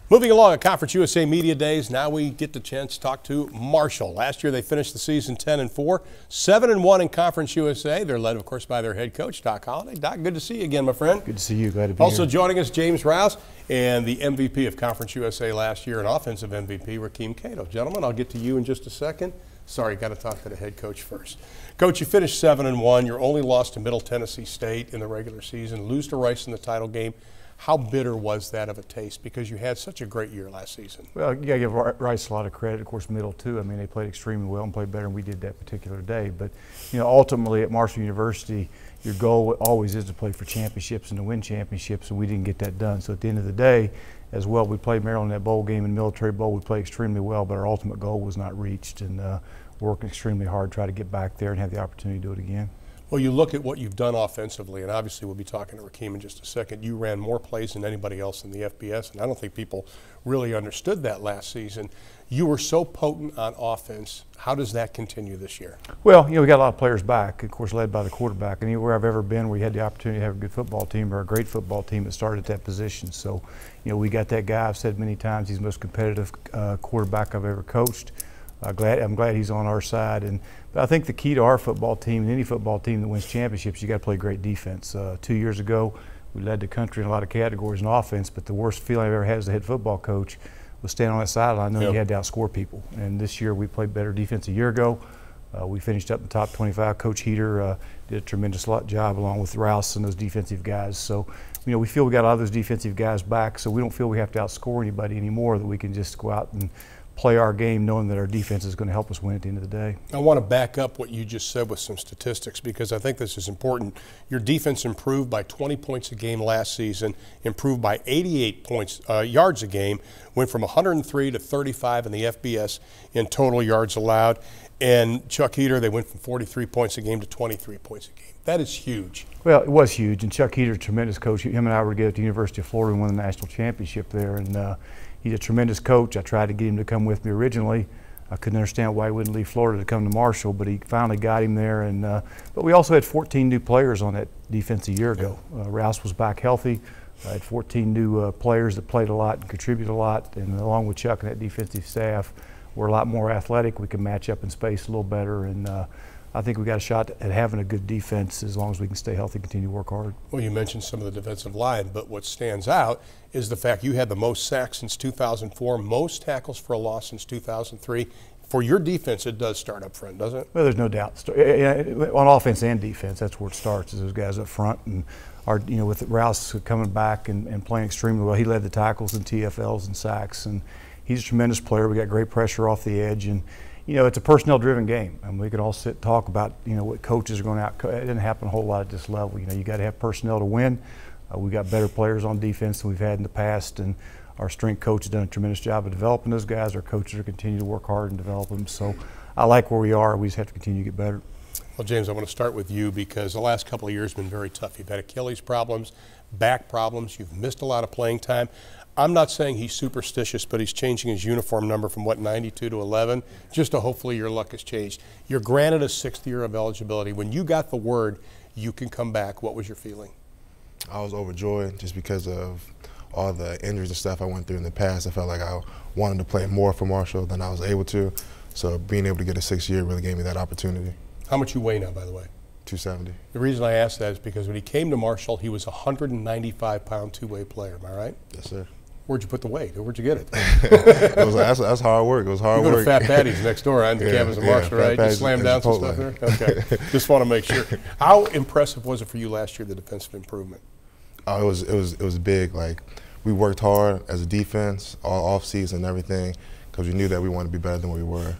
Moving along at Conference USA Media Days, now we get the chance to talk to Marshall. Last year they finished the season 10-4, 7-1 in Conference USA. They're led, of course, by their head coach, Doc Holliday. Doc, good to see you again, my friend. Good to see you. Glad to be here. Also joining us, James Rouse, and the MVP of Conference USA last year, and offensive MVP, Rakeem Cato. Gentlemen, I'll get to you in just a second. Sorry, got to talk to the head coach first. Coach, you finished 7-1. Your only loss to Middle Tennessee State in the regular season, lose to Rice in the title game. How bitter was that of a taste, because you had such a great year last season? Well, you got to give Rice a lot of credit. Of course, Middle too. I mean, they played extremely well and played better than we did that particular day. But you know, ultimately at Marshall University, your goal always is to play for championships and to win championships, and we didn't get that done. So at the end of the day, as well, we played Maryland in that bowl game, in Military Bowl. We played extremely well, but our ultimate goal was not reached. And working extremely hard to try to get back there and have the opportunity to do it again. Well, you look at what you've done offensively, and obviously we'll be talking to Rakeem in just a second. You ran more plays than anybody else in the FBS, and I don't think people really understood that last season. You were so potent on offense. How does that continue this year? Well, you know, we got a lot of players back, of course, led by the quarterback. And anywhere I've ever been where you had the opportunity to have a good football team or a great football team that started at that position. So, you know, we got that guy. I've said many times he's the most competitive quarterback I've ever coached. I'm glad he's on our side, but I think the key to our football team and any football team that wins championships, you got to play great defense. 2 years ago, we led the country in a lot of categories in offense, but the worst feeling I've ever had as a head football coach was standing on that sideline knowing you had to outscore people. And this year we played better defense a year ago. We finished up in the top 25. Coach Heater did a tremendous job along with Rouse and those defensive guys. So, you know, we feel we got a lot of those defensive guys back, so we don't feel we have to outscore anybody anymore, that we can just go out and play our game knowing that our defense is going to help us win at the end of the day. I want to back up what you just said with some statistics, because I think this is important. Your defense improved by 20 points a game last season, improved by 88 yards a game, went from 103 to 35 in the FBS in total yards allowed. And Chuck Heater, they went from 43 points a game to 23 points a game. That is huge. Well, it was huge, and Chuck Heater, a tremendous coach. Him and I were together at the University of Florida and won the national championship there. And he's a tremendous coach. I tried to get him to come with me originally. I couldn't understand why he wouldn't leave Florida to come to Marshall, but he finally got him there. And but we also had 14 new players on that defense a year ago. Rouse was back healthy. I had 14 new players that played a lot and contributed a lot, and along with Chuck and that defensive staff, we're a lot more athletic. We can match up in space a little better, and I think we got a shot at having a good defense as long as we can stay healthy and continue to work hard. Well, you mentioned some of the defensive line, but what stands out is the fact you had the most sacks since 2004, most tackles for a loss since 2003. For your defense, it does start up front, doesn't it? Well, there's no doubt. On offense and defense, that's where it starts, is those guys up front. And you know, with Rouse coming back and playing extremely well, he led the tackles and TFLs and sacks, and he's a tremendous player. We got great pressure off the edge, and you know, it's a personnel-driven game. I mean, we could all sit and talk about, you know, what coaches are going out. It didn't happen a whole lot at this level. You know, you got to have personnel to win. We got better players on defense than we've had in the past, and our strength coach has done a tremendous job of developing those guys. Our coaches are continuing to work hard and develop them. So I like where we are. We just have to continue to get better. Well, James, I want to start with you, because the last couple of years have been very tough. You've had Achilles problems, back problems. You've missed a lot of playing time. I'm not saying he's superstitious, but he's changing his uniform number from, what, 92 to 11, just to hopefully your luck has changed. You're granted a 6th year of eligibility. When you got the word you can come back, what was your feeling? I was overjoyed just because of all the injuries and stuff I went through in the past. I felt like I wanted to play more for Marshall than I was able to. So being able to get a 6th year really gave me that opportunity. How much you weigh now, by the way? 270. The reason I asked that is because when he came to Marshall, he was a 195-pound two-way player. Am I right? Yes, sir. Where'd you put the weight? Where'd you get it? That's hard work. It was hard work. You go to Fat Patty's next door on the campus of Marshall, right? You slam down some stuff there? Okay. Just want to make sure. How impressive was it for you last year, the defensive improvement? It was big. Like, we worked hard as a defense all off season and everything, because we knew that we wanted to be better than we were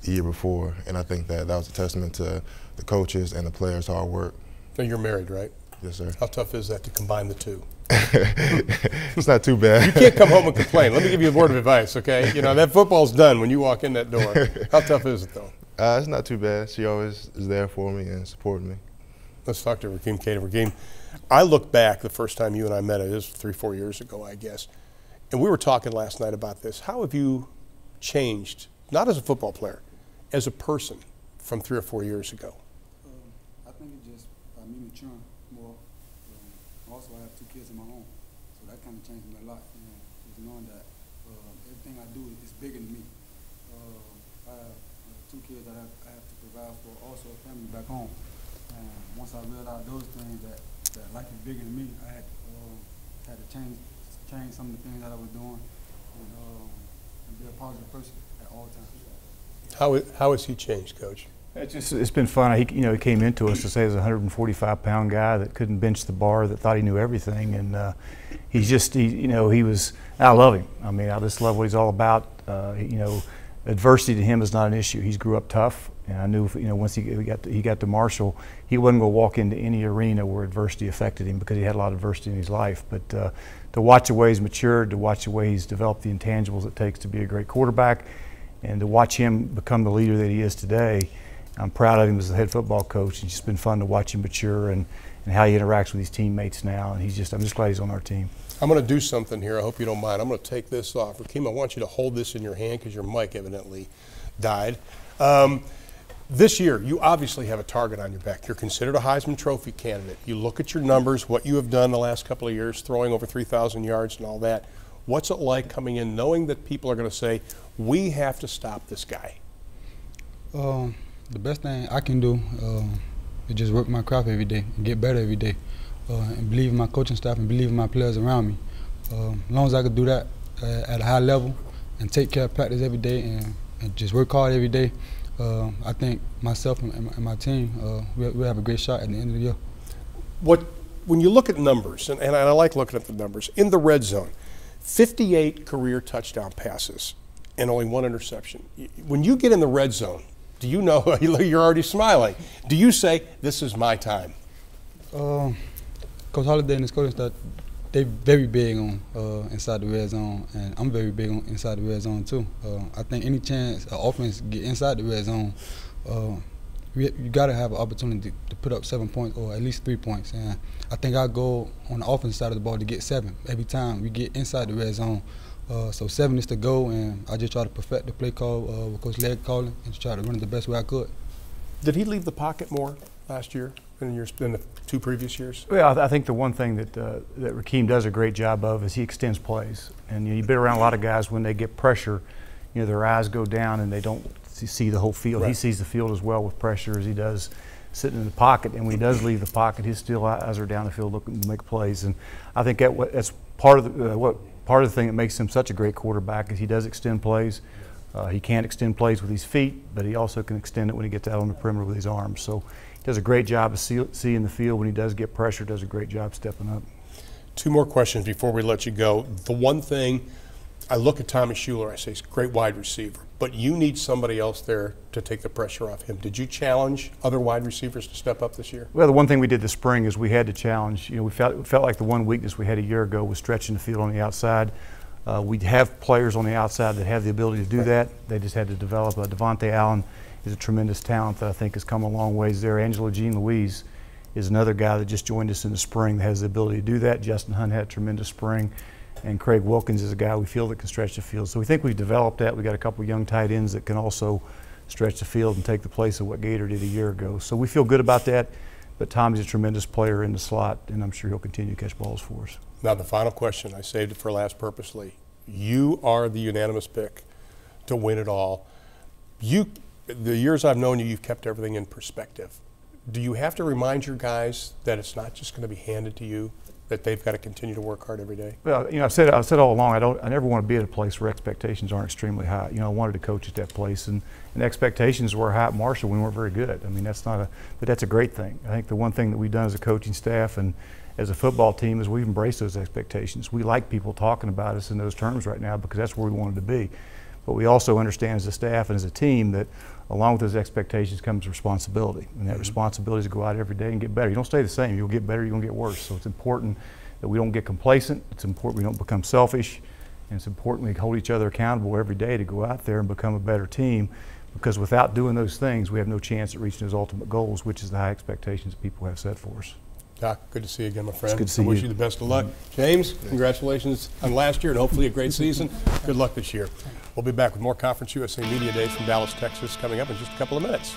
the year before. And I think that was a testament to the coaches and the players' hard work. Now, you're married, right? Yes, sir. How tough is that to combine the two? It's not too bad. You can't come home and complain. Let me give you a word of advice, okay? You know, that football's done when you walk in that door. How tough is it, though? It's not too bad. She always is there for me and supporting me. Let's talk to Rakeem Cato. Rakeem, I look back the first time you and I met, it was 3 or 4 years ago, I guess, and we were talking last night about this. How have you changed, not as a football player, as a person from 3 or 4 years ago? I think it's just by me maturing more. Also, I have 2 kids of my own, so that kind of changed me a lot. You know, just knowing that Everything I do is bigger than me. I have 2 kids that I have to provide for, also a family back home. And once I realized those things, that life is bigger than me, I had to change some of the things that I was doing and be a positive person at all times. How has he changed, Coach? It's been fun. He came into us to say he's a 145-pound guy that couldn't bench the bar, that thought he knew everything, and I love him. I mean, I just love what he's all about. Adversity to him is not an issue. He's grew up tough, and I knew once he got to Marshall, he wasn't going to walk into any arena where adversity affected him, because he had a lot of adversity in his life. But to watch the way he's matured, to watch the way he's developed the intangibles it takes to be a great quarterback, and to watch him become the leader that he is today, I'm proud of him as the head football coach. It's just been fun to watch him mature and how he interacts with his teammates now. And I'm just glad he's on our team. I'm going to do something here. I hope you don't mind. I'm going to take this off. Rakeem, I want you to hold this in your hand because your mic evidently died. This year, you obviously have a target on your back. You're considered a Heisman Trophy candidate. You look at your numbers, what you have done the last couple of years, throwing over 3,000 yards and all that. What's it like coming in knowing that people are going to say, we have to stop this guy? The best thing I can do is just work my craft every day and get better every day, and believe in my coaching staff and believe in my players around me. As long as I could do that at a high level and take care of practice every day and just work hard every day, I think myself and my team, we'll have a great shot at the end of the year. When you look at numbers, and I like looking at the numbers, in the red zone, 58 career touchdown passes and only 1 interception. When you get in the red zone, do you know, you're already smiling, do you say, this is my time? Coach Holliday and his coaching staff, they're very big on inside the red zone, and I'm very big on inside the red zone too. I think any chance an offense get inside the red zone, you got to have an opportunity to put up 7 points or at least 3 points. And I think our goal on the offensive side of the ball to get 7 every time we get inside the red zone. So 7 is the goal, and I just try to perfect the play call with Coach Legg calling and try to run it the best way I could. Did he leave the pocket more last year than the 2 previous years? Well, I think the one thing that Rakeem does a great job of is he extends plays. And you've been around a lot of guys, when they get pressure, their eyes go down and they don't see the whole field. Right. He sees the field as well with pressure as he does sitting in the pocket. And when he does leave the pocket, his still eyes are down the field looking to make plays. And I think that's part of the thing that makes him such a great quarterback is he does extend plays. He can't extend plays with his feet, but he also can extend it when he gets out on the perimeter with his arms. So he does a great job of seeing the field. When he does get pressure, does a great job stepping up. 2 more questions before we let you go. The one thing, I look at Tommy Shuler, I say he's a great wide receiver, but you need somebody else there to take the pressure off him. Did you challenge other wide receivers to step up this year? Well, the one thing we did this spring is we had to challenge. We felt like the one weakness we had a year ago was stretching the field on the outside. We have players on the outside that have the ability to do that. They just had to develop. Devontae Allen is a tremendous talent that I think has come a long ways there. Angelo Jean-Louise is another guy that just joined us in the spring that has the ability to do that. Justin Hunt had a tremendous spring. And Craig Wilkins is a guy we feel that can stretch the field. So we think we've developed that. We've got a couple of young tight ends that can also stretch the field and take the place of what Gator did a year ago. So we feel good about that. But Tommy's a tremendous player in the slot, and I'm sure he'll continue to catch balls for us. Now the final question, I saved it for last purposely. You are the unanimous pick to win it all. The years I've known you, you've kept everything in perspective. Do you have to remind your guys that it's not just going to be handed to you, that they've got to continue to work hard every day? Well, I've said all along, I never want to be at a place where expectations aren't extremely high. I wanted to coach at that place, and expectations were high at Marshall. We weren't very good. I mean, but that's a great thing. I think the one thing that we've done as a coaching staff and as a football team is we've embraced those expectations. We like people talking about us in those terms right now because that's where we wanted to be. But we also understand as a staff and as a team that along with those expectations comes responsibility. And that responsibility is to go out every day and get better. You don't stay the same. You'll get better, you're going to get worse. So it's important that we don't get complacent. It's important we don't become selfish. And it's important we hold each other accountable every day to go out there and become a better team, because without doing those things, we have no chance at reaching those ultimate goals, which is the high expectations that people have set for us. Doc, good to see you again, my friend. It's good to see I wish you the best of luck. James, congratulations on last year and hopefully a great season. Good luck this year. We'll be back with more Conference USA Media Days from Dallas, Texas coming up in just a couple of minutes.